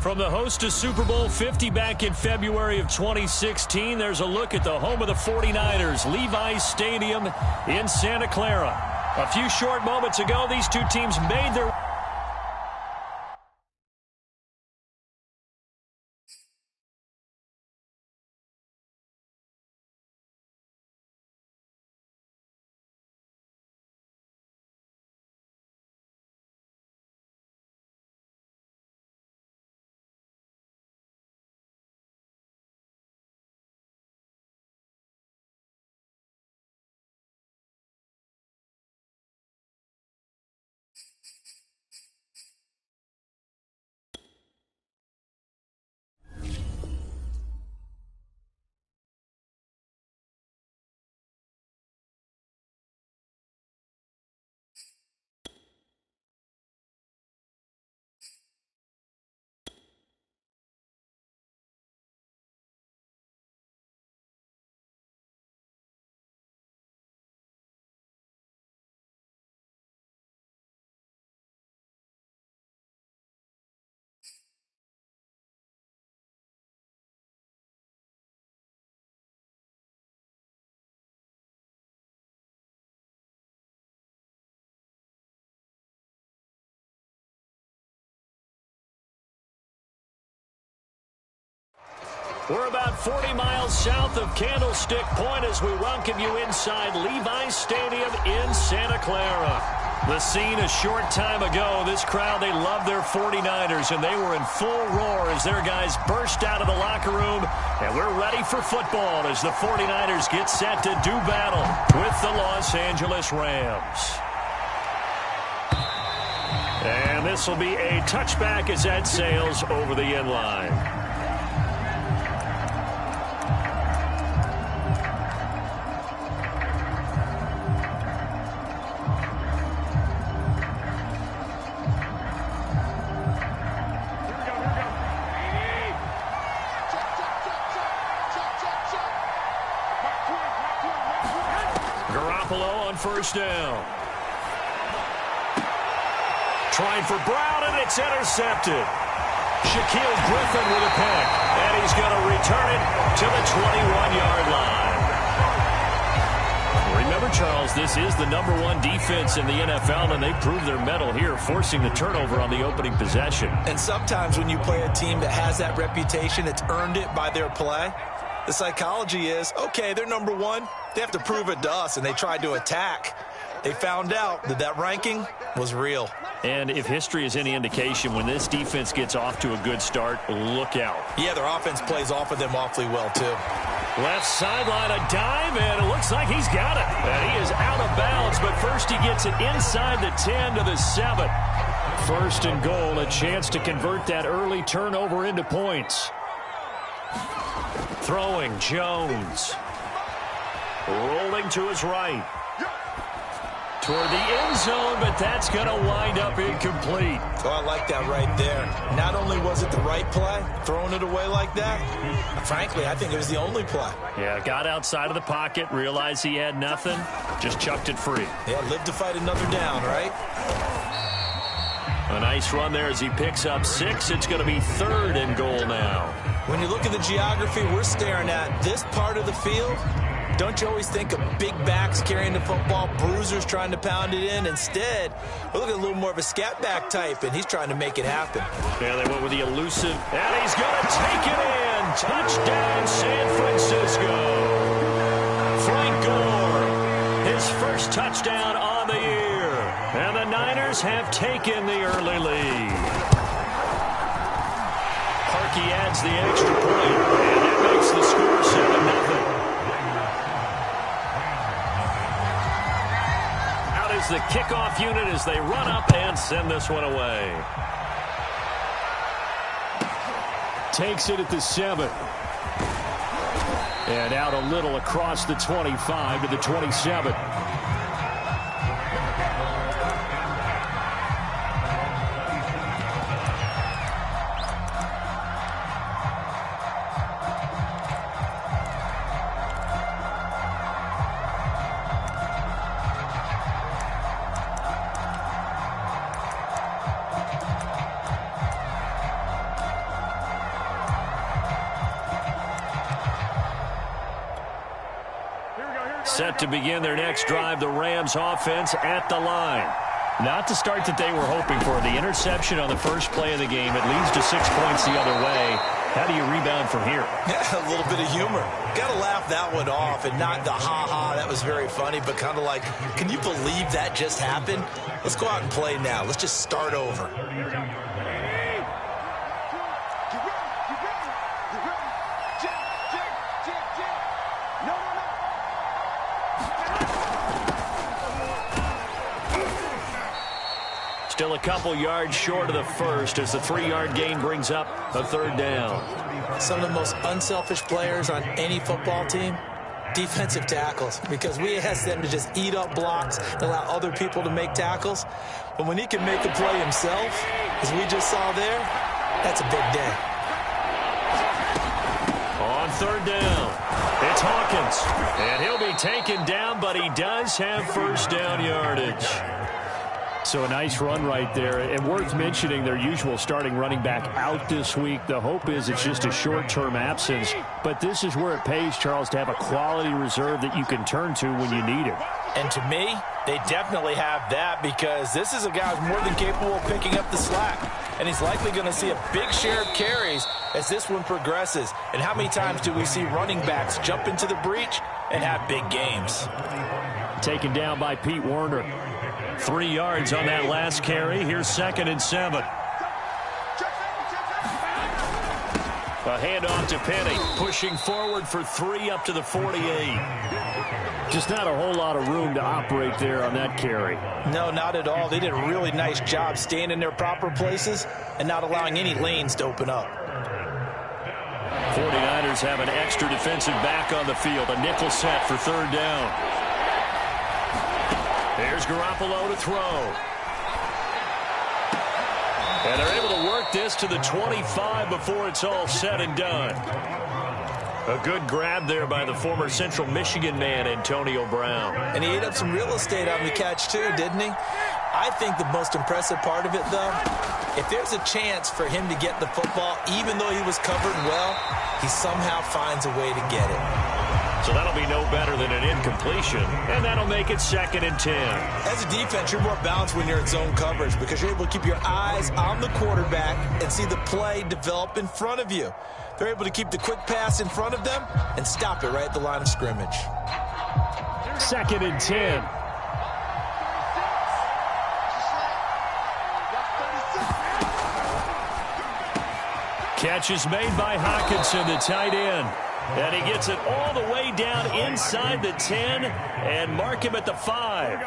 From the host to Super Bowl 50 back in February of 2016, there's a look at the home of the 49ers, Levi's Stadium in Santa Clara. A few short moments ago, these two teams made their... We're about 40 miles south of Candlestick Point as we welcome you inside Levi's Stadium in Santa Clara. The scene a short time ago, this crowd, they love their 49ers, and they were in full roar as their guys burst out of the locker room. And we're ready for football as the 49ers get set to do battle with the Los Angeles Rams. And this will be a touchback as that sails over the end line. First down. Trying for Brown, and it's intercepted. Shaquille Griffin with a pick, and he's going to return it to the 21-yard line. Remember, Charles, this is the #1 defense in the NFL, and they proved their mettle here, forcing the turnover on the opening possession. And sometimes when you play a team that has that reputation, it's earned it by their play. The psychology is, okay, they're #1. They have to prove it to us, and they tried to attack. They found out that that ranking was real. And if history is any indication, when this defense gets off to a good start, look out. Yeah, their offense plays off of them awfully well, too. Left sideline, a dime, and it looks like he's got it. And he is out of bounds, but first he gets it inside the 10 to the 7. First and goal, a chance to convert that early turnover into points. Throwing, Jones. Rolling to his right. Toward the end zone, but that's going to wind up incomplete. Oh, I like that right there. Not only was it the right play, throwing it away like that, frankly, I think it was the only play. Yeah, got outside of the pocket, realized he had nothing, just chucked it free. Yeah, live to fight another down, right? A nice run there as he picks up 6. It's going to be 3rd and goal now. When you look at the geography we're staring at, this part of the field, don't you always think of big backs carrying the football, bruisers trying to pound it in? Instead, we're looking at a little more of a scat back type, and he's trying to make it happen. Yeah, they went with the elusive, and he's going to take it in. Touchdown, San Francisco. Frank Gore, his first touchdown on the year. And the Niners have taken the early lead. Parkey adds the extra point, and that makes the score 7-0. Out is the kickoff unit as they run up and send this one away. Takes it at the 7. And out a little across the 25 to the 27. Set to begin their next drive, the Rams offense at the line. Not the start that they were hoping for. The interception on the first play of the game. It leads to 6 points the other way. How do you rebound from here? Yeah, a little bit of humor. Got to laugh that one off and not the ha-ha, that was very funny, but kind of like, can you believe that just happened? Let's go out and play now. Let's just start over. Still a couple yards short of the first as the 3-yard gain brings up a third down. Some of the most unselfish players on any football team, defensive tackles, because we ask them to just eat up blocks and allow other people to make tackles. But when he can make a play himself, as we just saw there, that's a big day. On third down, it's Hawkins. And he'll be taken down, but he does have first down yardage. So a nice run right there. And worth mentioning, their usual starting running back out this week. The hope is it's just a short-term absence. But this is where it pays, Charles, to have a quality reserve that you can turn to when you need it. And to me, they definitely have that, because this is a guy who's more than capable of picking up the slack. And he's likely going to see a big share of carries as this one progresses. And how many times do we see running backs jump into the breach and have big games? Taken down by Pete Werner. 3 yards on that last carry. Here's 2nd and 7. A handoff to Penny. Pushing forward for 3 up to the 48. Just not a whole lot of room to operate there on that carry. No, not at all. They did a really nice job staying in their proper places and not allowing any lanes to open up. 49ers have an extra defensive back on the field. A nickel set for third down. There's Garoppolo to throw. And they're able to work this to the 25 before it's all said and done. A good grab there by the former Central Michigan man, Antonio Brown. And he ate up some real estate on the catch, too, didn't he? I think the most impressive part of it, though, if there's a chance for him to get the football, even though he was covered well, he somehow finds a way to get it. So that'll be no better than an incompletion, and that'll make it 2nd and 10. As a defense, you're more balanced when you're in zone coverage because you're able to keep your eyes on the quarterback and see the play develop in front of you. They're able to keep the quick pass in front of them and stop it right at the line of scrimmage. 2nd and 10. Catch is made by Hawkinson, the tight end. And he gets it all the way down inside the 10 and mark him at the 5.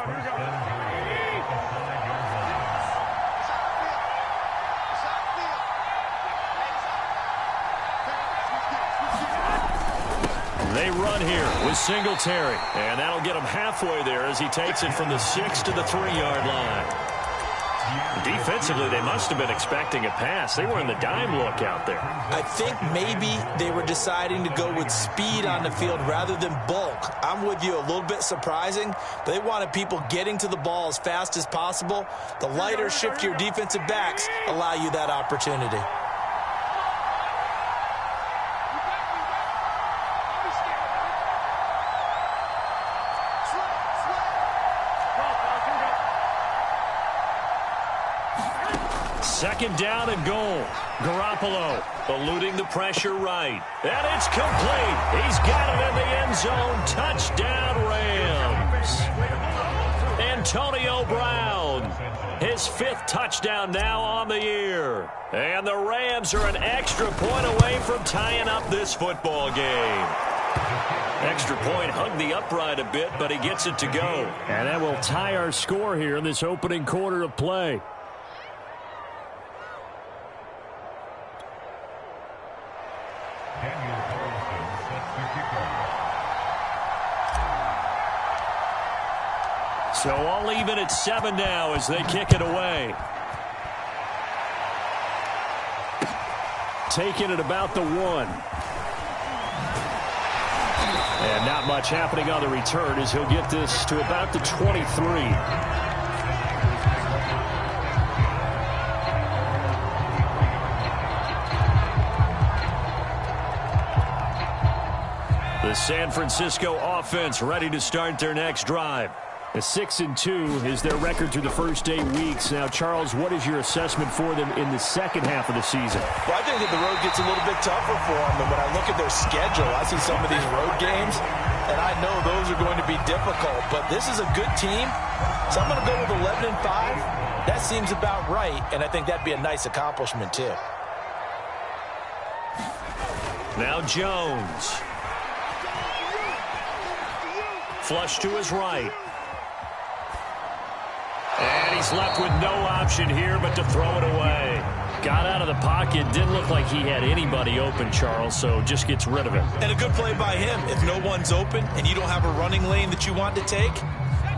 They run here with Singletary. And that'll get him halfway there as he takes it from the 6 to the 3-yard line. Defensively, they must have been expecting a pass. They were in the dime look out there. I think maybe they were deciding to go with speed on the field rather than bulk. I'm with you, a little bit surprising. But they wanted people getting to the ball as fast as possible. The lighter, shiftier defensive backs allow you that opportunity. Second down and goal. Garoppolo eluding the pressure right. And it's complete. He's got it in the end zone. Touchdown, Rams. Antonio Brown. His 5th touchdown now on the year. And the Rams are an extra point away from tying up this football game. Extra point hugged the upright a bit, but he gets it to go. And that will tie our score here in this opening quarter of play. So all even at 7 now as they kick it away. Taking it about the 1. And not much happening on the return as he'll get this to about the 23. The San Francisco offense ready to start their next drive. A 6-2 is their record through the first 8 weeks. Now, Charles, what is your assessment for them in the second half of the season? Well, I think that the road gets a little bit tougher for them. And when I look at their schedule, I see some of these road games, and I know those are going to be difficult. But this is a good team, so I'm going to go with 11-5. That seems about right, and I think that'd be a nice accomplishment, too. Now Jones. Flush to his right. And he's left with no option here but to throw it away. Got out of the pocket. Didn't look like he had anybody open, Charles, so just gets rid of it. And a good play by him. If no one's open and you don't have a running lane that you want to take,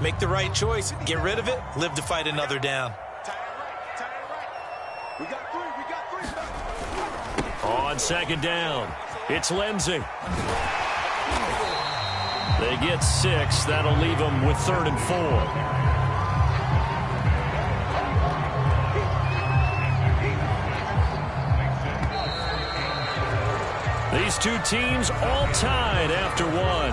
make the right choice. Get rid of it. Live to fight another down. On second down, it's Lindsey. They get 6. That'll leave them with 3rd and 4. These two teams all tied after 1.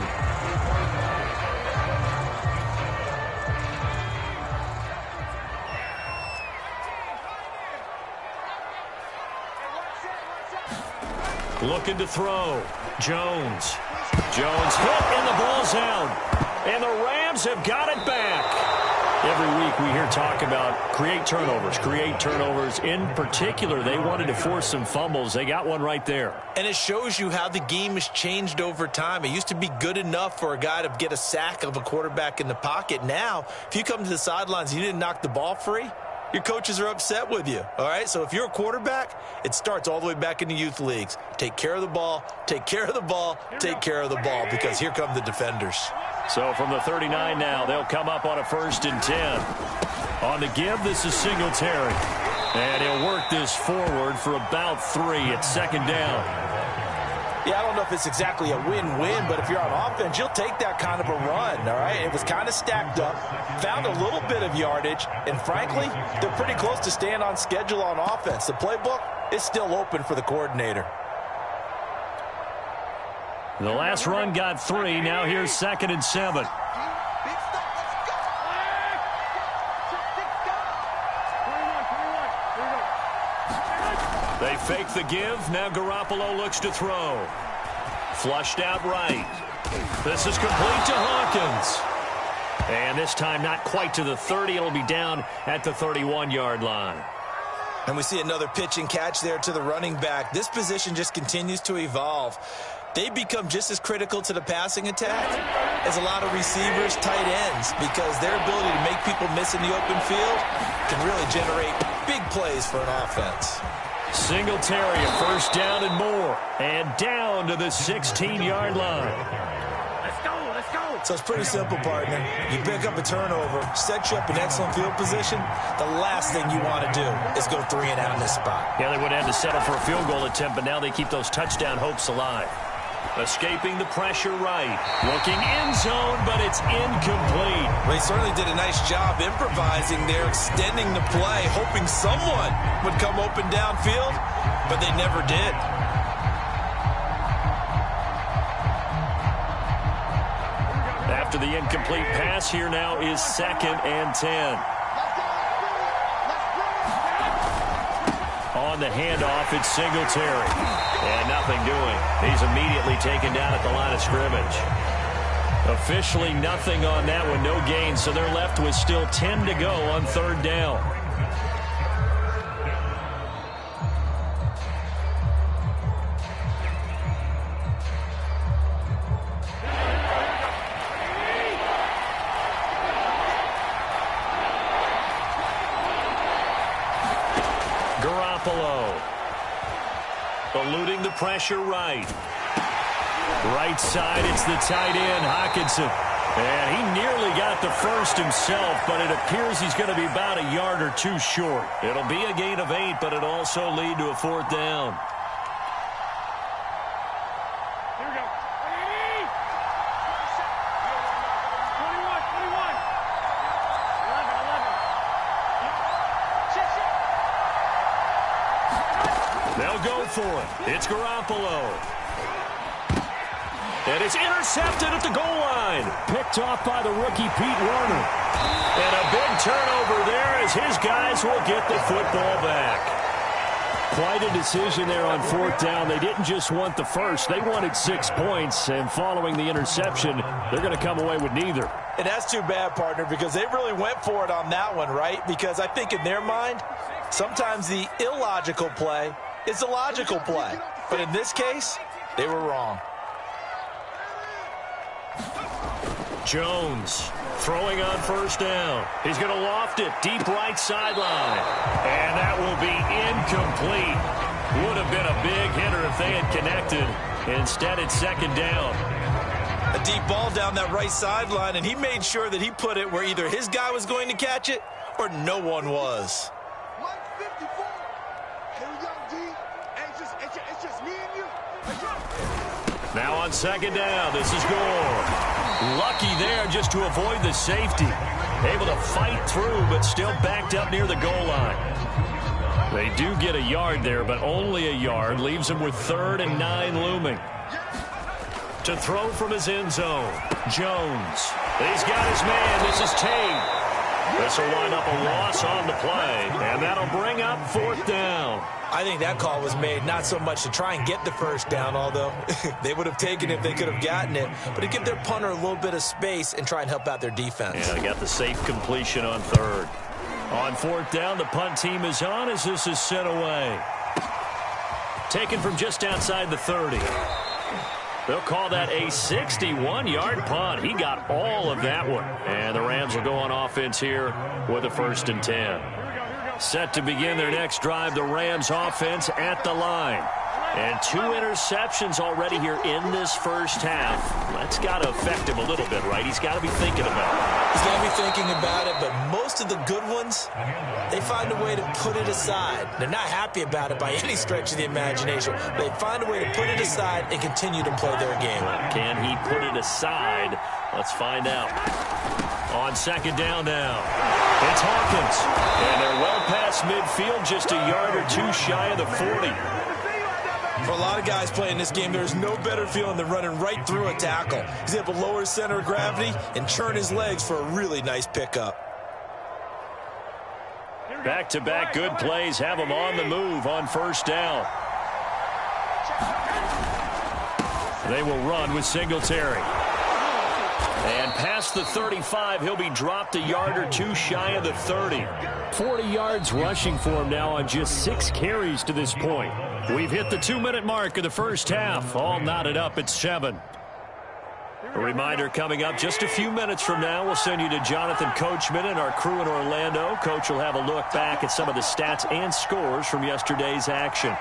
Looking to throw. Jones hit, and the ball's out. And the Rams have got it back. Every week we hear talk about create turnovers. In particular, they wanted to force some fumbles. They got one right there. And it shows you how the game has changed over time. It used to be good enough for a guy to get a sack of a quarterback in the pocket. Now, if you come to the sidelines and you didn't knock the ball free, your coaches are upset with you, all right? So if you're a quarterback, it starts all the way back in the youth leagues. Take care of the ball, take care of the ball, take care of the ball, because here come the defenders. So from the 39 now, they'll come up on a 1st and 10. On the give, this is Singletary. And he'll work this forward for about 3 at 2nd down. Yeah, I don't know if it's exactly a win-win, but if you're on offense, you'll take that kind of a run, all right? It was kind of stacked up, found a little bit of yardage, and frankly, they're pretty close to staying on schedule on offense. The playbook is still open for the coordinator. The last run got 3. Now here's 2nd and 7. They fake the give. Now Garoppolo looks to throw. Flushed out right. This is complete to Hawkins. And this time not quite to the 30. It'll be down at the 31-yard line. And we see another pitch and catch there to the running back. This position just continues to evolve. They become just as critical to the passing attack as a lot of receivers, tight ends, because their ability to make people miss in the open field can really generate big plays for an offense. Singletary, a 1st down and more. And down to the 16-yard line. Let's go. So it's pretty simple, partner. You pick up a turnover, set you up in excellent field position. The last thing you want to do is go 3 and out in this spot. Yeah, they would have had to settle for a field goal attempt, but now they keep those touchdown hopes alive. Escaping the pressure right. Looking end zone, but it's incomplete. Well, he certainly did a nice job improvising there, extending the play, hoping someone would come open downfield, but they never did. After the incomplete pass, here now is 2nd and 10. On the handoff, it's Singletary. And nothing doing. He's immediately taken down at the line of scrimmage. Officially nothing on that one, no gain, so they're left with still 10 to go on 3rd down. Garoppolo. Eluding the pressure right. Right side, it's the tight end, Hawkinson. And he nearly got the first himself, but it appears he's going to be about a yard or 2 short. It'll be a gain of 8, but it'll also lead to a 4th down. Here we go. 21. 11. They'll go for it. It's Garoppolo. And it's intercepted at the goal line. Picked off by the rookie Pete Werner. And a big turnover there as his guys will get the football back. Quite a decision there on fourth down. They didn't just want the first. They wanted 6 points. And following the interception, they're going to come away with neither. And that's too bad, partner, because they really went for it on that one, right? Because I think in their mind, sometimes the illogical play is the logical play. But in this case, they were wrong. Jones throwing on first down. He's going to loft it deep right sideline. And that will be incomplete. Would have been a big hitter if they had connected. Instead, it's second down. A deep ball down that right sideline, and he made sure that he put it where either his guy was going to catch it or no one was. 154. Here we go, D. It's just me and you. Now on second down, this is Gore. Lucky there just to avoid the safety. Able to fight through, but still backed up near the goal line. They do get a yard there, but only a yard. Leaves them with 3rd and 9 looming. To throw from his end zone, Jones. He's got his man. This is Tate. This will wind up a loss on the play, and that'll bring up 4th down. I think that call was made not so much to try and get the first down, although they would have taken it if they could have gotten it, but to give their punter a little bit of space and try and help out their defense. Yeah, they got the safe completion on 3rd. On 4th down, the punt team is on as this is sent away. Taken from just outside the 30. They'll call that a 61-yard punt. He got all of that one. And the Rams will go on offense here with a 1st and 10. Set to begin their next drive, the Rams offense at the line. And 2 interceptions already here in this first half. That's got to affect him a little bit, right? He's got to be thinking about it. He's got to be thinking about it, but most of the good ones, they find a way to put it aside. They're not happy about it by any stretch of the imagination. They find a way to put it aside and continue to play their game. Can he put it aside? Let's find out. On second down now, it's Hawkins. And they're well past midfield, just a yard or 2 shy of the 40. For a lot of guys playing this game, there's no better feeling than running right through a tackle. He's able to lower his center of gravity and churn his legs for a really nice pickup. Back-to-back good plays have him on the move on first down. They will run with Singletary. And past the 35, he'll be dropped a yard or 2 shy of the 30. 40 yards rushing for him now on just 6 carries to this point. We've hit the 2-minute mark of the first half. All knotted up at 7. A reminder coming up just a few minutes from now. We'll send you to Jonathan Coachman and our crew in Orlando. Coach will have a look back at some of the stats and scores from yesterday's action.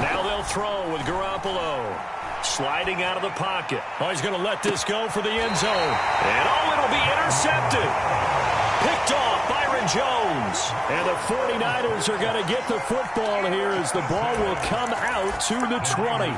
Now they'll throw with Garoppolo. Sliding out of the pocket. Oh, he's going to let this go for the end zone. And oh, it'll be intercepted. Picked off Byron Jones. And the 49ers are going to get the football here as the ball will come out to the 20.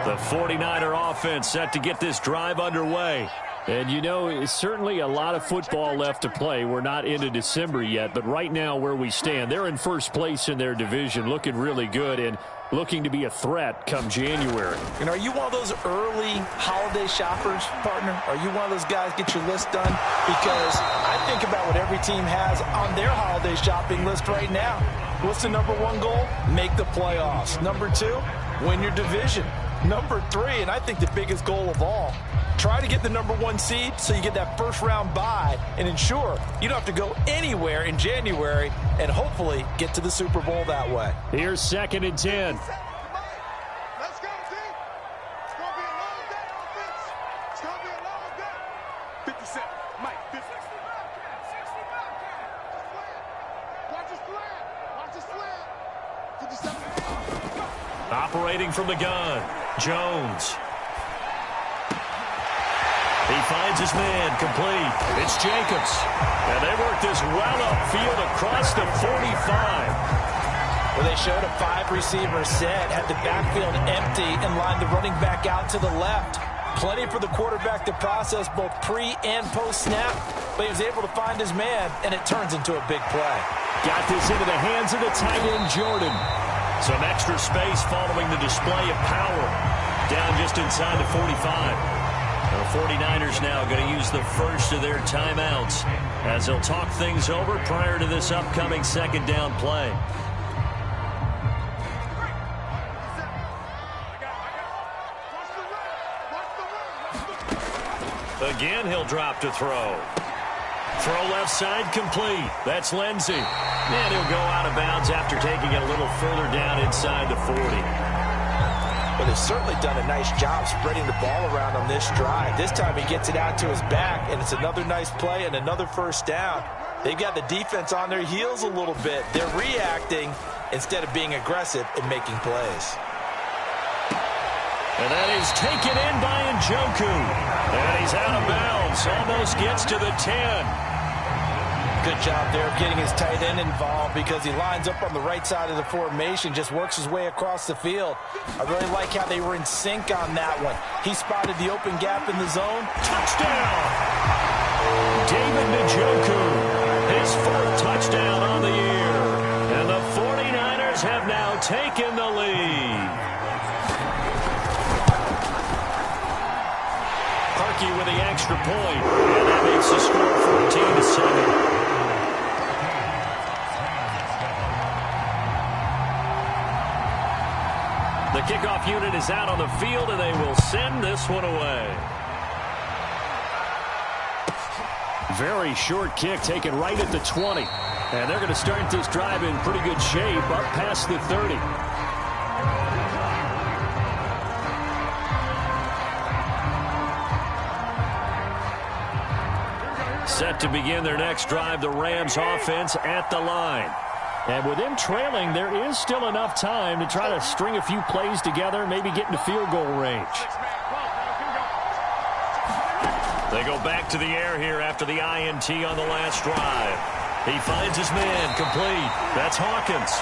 The 49er offense set to get this drive underway. And, you know, it's certainly a lot of football left to play. We're not into December yet, but right now where we stand, they're in first place in their division, looking really good and looking to be a threat come January. And are you one of those early holiday shoppers, partner? Are you one of those guys get your list done? Because I think about what every team has on their holiday shopping list right now. What's the number 1 goal? Make the playoffs. Number 2, win your division. Number 3, and I think the biggest goal of all, try to get the number 1 seed so you get that first round bye and ensure you don't have to go anywhere in January and hopefully get to the Super Bowl that way. Here's 2nd and 10. Let's go, D. It's going to be a long day on offense. It's going to be a long day. 57. Mike, 50. 60 Bobcat. 60 Bobcat. Watch his flag. Watch his flag. 57. Operating from the gun, Jones. He finds his man complete. It's Jacobs. And they work this well upfield across the 45. Well, they showed a 5-receiver set, had the backfield empty, and lined the running back out to the left. Plenty for the quarterback to process both pre and post-snap, but he was able to find his man, and it turns into a big play. Got this into the hands of the tight end, Jordan. Some extra space following the display of power. Down just inside the 45. The 49ers now going to use the first of their timeouts as they'll talk things over prior to this upcoming second down play. Again, he'll drop to throw. Throw left side complete. That's Lindsey. And he'll go out of bounds after taking it a little further down inside the 40. But they've certainly done a nice job spreading the ball around on this drive. This time he gets it out to his back, and it's another nice play and another first down. They've got the defense on their heels a little bit. They're reacting instead of being aggressive and making plays. And that is taken in by Njoku. And he's out of bounds. Almost gets to the 10. Good job there of getting his tight end involved because he lines up on the right side of the formation, just works his way across the field. I really like how they were in sync on that one. He spotted the open gap in the zone. Touchdown! David Njoku, his fourth touchdown on the year. And the 49ers have now taken the lead. Parkey with the extra point, and that makes the score 14-7. The kickoff unit is out on the field, and they will send this one away. Very short kick taken right at the 20. And they're going to start this drive in pretty good shape up past the 30. Set to begin their next drive, the Rams offense at the line. And with them trailing, there is still enough time to try to string a few plays together, maybe get into field goal range. They go back to the air here after the INT on the last drive. He finds his man, complete. That's Hawkins.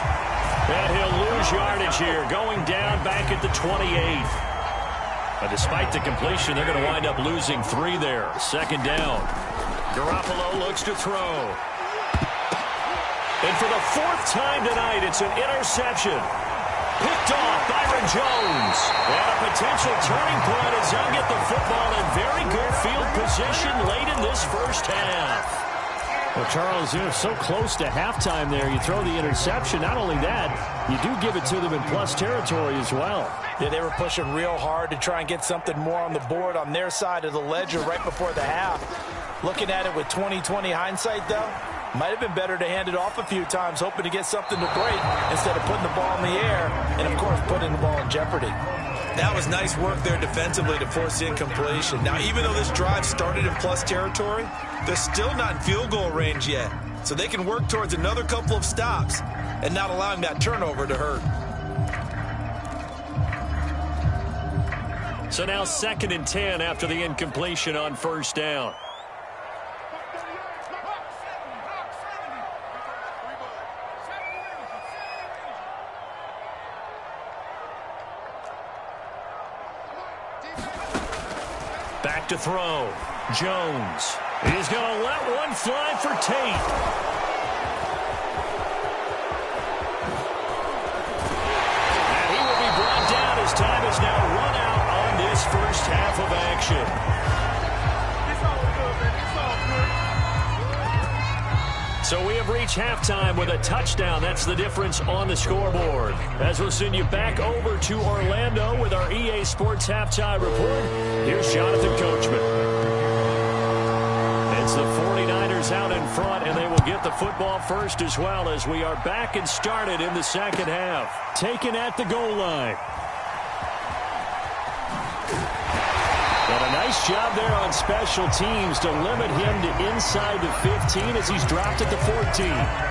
And he'll lose yardage here, going down back at the 28. But despite the completion, they're going to wind up losing 3 there. Second down. Garoppolo looks to throw. And for the 4th time tonight, it's an interception. Picked off Byron Jones. And a potential turning point as they'll get the football in very good field position late in this first half. Well, Charles, you're so close to halftime there. You throw the interception. Not only that, you do give it to them in plus territory as well. Yeah, they were pushing real hard to try and get something more on the board on their side of the ledger right before the half. Looking at it with 20/20 hindsight, though, might have been better to hand it off a few times, hoping to get something to break instead of putting the ball in the air and, of course, putting the ball in jeopardy. That was nice work there defensively to force incompletion. Now, even though this drive started in plus territory, they're still not in field goal range yet. So they can work towards another couple of stops and not allowing that turnover to hurt. So now 2nd and 10 after the incompletion on first down. Back to throw. Jones. He's going to let one fly for Tate. And he will be brought down as time is now run out on this first half of action. So we have reached halftime with a touchdown. That's the difference on the scoreboard. As we'll send you back over to Orlando with our EA Sports Halftime Report, here's Jonathan Coachman. It's the 49ers out in front, and they will get the football first as well as we are back and started in the second half. Taken at the goal line. And a nice job there on special teams to limit him to inside the 15 as he's dropped at the 14.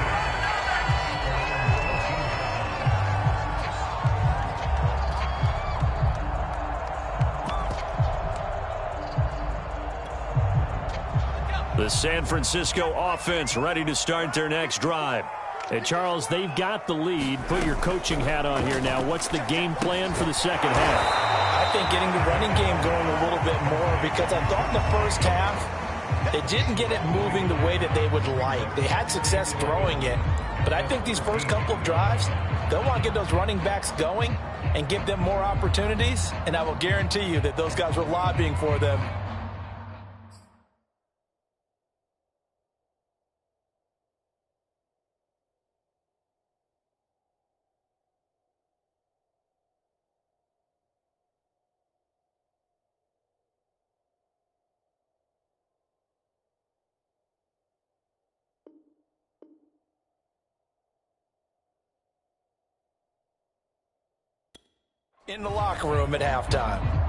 The San Francisco offense ready to start their next drive. And Charles, they've got the lead. Put your coaching hat on here now. What's the game plan for the second half? I think getting the running game going a little bit more, because I thought in the first half they didn't get it moving the way that they would like. They had success throwing it, but I think these first couple of drives, they'll want to get those running backs going and give them more opportunities, and I will guarantee you that those guys were lobbying for them. In the locker room at halftime.